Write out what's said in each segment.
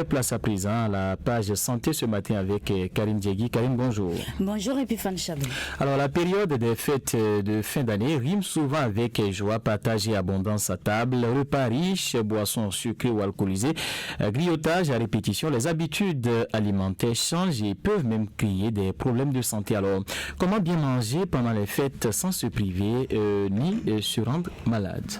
fait place à présent à la page santé ce matin avec Karim Diegui. Karim, bonjour. Bonjour Epiphane Chabot. Alors, la période des fêtes de fin d'année rime souvent avec joie, partage et abondance à table, repas riches, boissons sucrées ou alcoolisées, grignotage à répétition. Les habitudes alimentaires changent et peuvent même créer des problèmes de santé. Alors, comment bien manger pendant les fêtes sans se priver ni se rendre malade?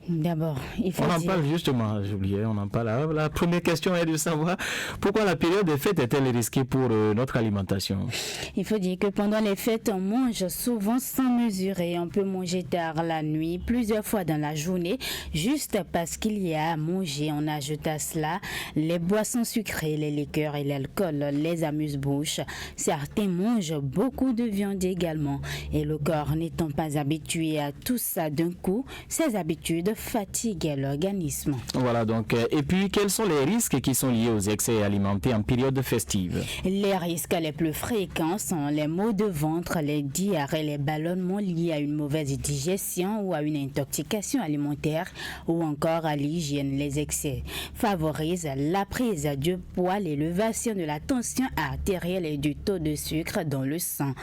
D'abord, il faut on en dire... parle justement, j'oubliais, on en parle. La première question est de savoir pourquoi la période des fêtes est-elle risquée pour notre alimentation? Il faut dire que pendant les fêtes, on mange souvent sans mesurer. On peut manger tard la nuit, plusieurs fois dans la journée, juste parce qu'il y a à manger. On ajoute à cela les boissons sucrées, les liqueurs et l'alcool, les amuse-bouches. Certains mangent beaucoup de viande également. Et le corps n'étant pas habitué à tout ça d'un coup, ces habitudes fatiguent l'organisme. Voilà donc. Et puis, quels sont les risques qui sont liés aux excès alimentaires en période festive? Les risques les plus fréquents sont les maux de ventre, les diarrhées, les ballonnements liés à une mauvaise digestion ou à une intoxication alimentaire ou encore à l'hygiène. Les excès favorisent la prise du poids, l'élévation de la tension artérielle et du taux de sucre dans le sang.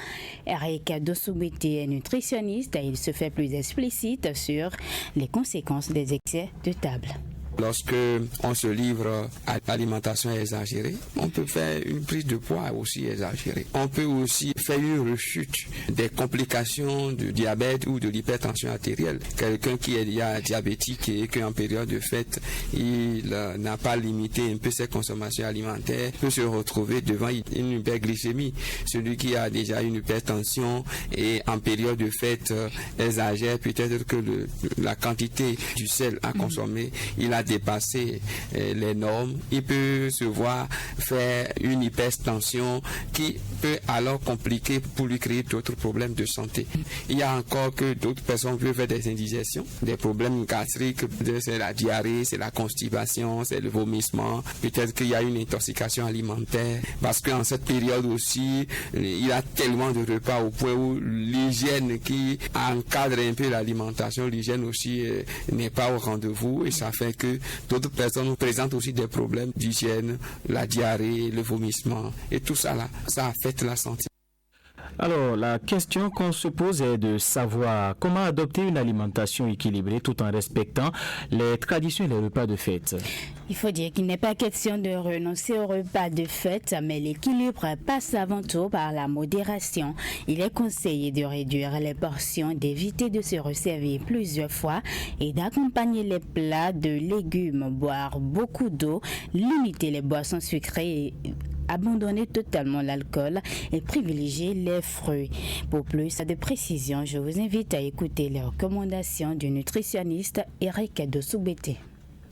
Eric Dossoubeti est nutritionniste et il se fait plus explicite sur les conséquences des excès de table. Lorsque on se livre à l'alimentation exagérée, on peut faire une prise de poids aussi exagérée. On peut aussi faire une rechute des complications du diabète ou de l'hypertension artérielle. Quelqu'un qui est déjà diabétique et qu'en période de fête, il n'a pas limité un peu ses consommations alimentaires, peut se retrouver devant une hyperglycémie. Celui qui a déjà une hypertension et en période de fête exagère peut-être que la quantité du sel à consommer, il a dépasser les normes, il peut se voir faire une hypertension qui peut alors compliquer pour lui créer d'autres problèmes de santé. Il y a encore que d'autres personnes peuvent faire des indigestions, des problèmes gastriques, c'est la diarrhée, c'est la constipation, c'est le vomissement, peut-être qu'il y a une intoxication alimentaire, parce qu'en cette période aussi, il y a tellement de repas au point où l'hygiène qui encadre un peu l'alimentation, l'hygiène aussi n'est pas au rendez-vous et ça fait que d'autres personnes présentent aussi des problèmes d'hygiène, la diarrhée, le vomissement et tout ça là, ça affecte la santé. Alors, la question qu'on se pose est de savoir comment adopter une alimentation équilibrée tout en respectant les traditions et les repas de fête. Il faut dire qu'il n'est pas question de renoncer aux repas de fête, mais l'équilibre passe avant tout par la modération. Il est conseillé de réduire les portions, d'éviter de se resservir plusieurs fois et d'accompagner les plats de légumes, boire beaucoup d'eau, limiter les boissons sucrées et abandonner totalement l'alcool et privilégier les fruits. Pour plus de précision, je vous invite à écouter les recommandations du nutritionniste Eric Dossoubeti.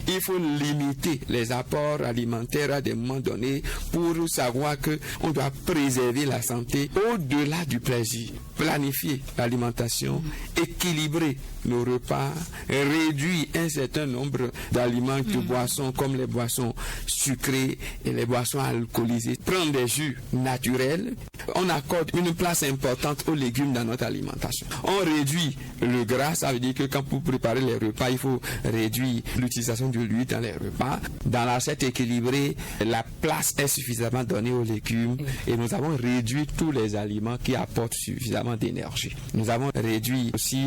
Il faut limiter les apports alimentaires à des moments donnés pour savoir qu'on doit préserver la santé au-delà du plaisir. Planifier l'alimentation, équilibrer nos repas, réduire un certain nombre d'aliments, de boissons comme les boissons sucrées et les boissons alcoolisées. Prendre des jus naturels. On accorde une place importante aux légumes dans notre alimentation. On réduit le gras, ça veut dire que quand vous préparez les repas, il faut réduire l'utilisation de l'huile dans les repas. Dans l'assiette équilibrée, la place est suffisamment donnée aux légumes et nous avons réduit tous les aliments qui apportent suffisamment d'énergie. Nous avons réduit aussi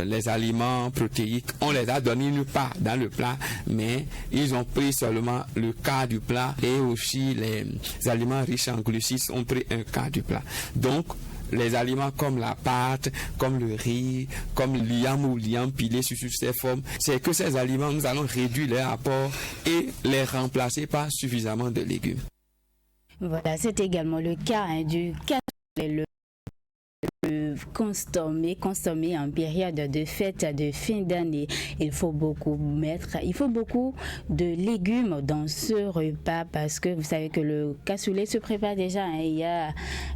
les aliments protéiques. On les a donné une part dans le plat, mais ils ont pris seulement le quart du plat et aussi les aliments riches en glucides ont pris un quart du plat. Donc, les aliments comme la pâte, comme le riz, comme l'iam ou l'iam pilé sous ces formes, c'est que ces aliments, nous allons réduire leur apport et les remplacer par suffisamment de légumes. Voilà, c'est également le cas du cassoulet, consommer en période de fête de fin d'année. Il faut beaucoup de légumes dans ce repas parce que vous savez que le cassoulet se prépare déjà. Il y a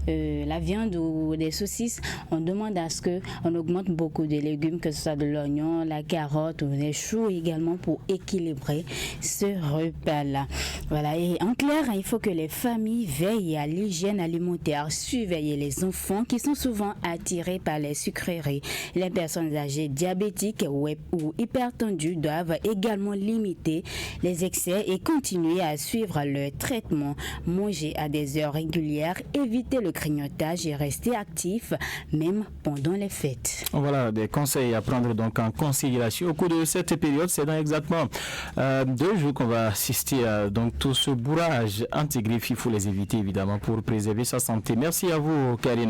la viande ou des saucisses. On demande à ce qu'on augmente beaucoup de légumes, que ce soit de l'oignon, la carotte ou des choux également pour équilibrer ce repas-là. Voilà. Et en clair, il faut que les familles veillent à l'hygiène alimentaire, surveiller les enfants qui sont souvent souvent attirés par les sucreries. Les personnes âgées diabétiques ou hypertendues doivent également limiter les excès et continuer à suivre leur traitement. Manger à des heures régulières, éviter le grignotage et rester actif même pendant les fêtes. Voilà des conseils à prendre donc en considération au cours de cette période. C'est dans exactement 2 jours qu'on va assister à donc tout ce bourrage anti-grippe. Il faut les éviter évidemment pour préserver sa santé. Merci à vous, Karine.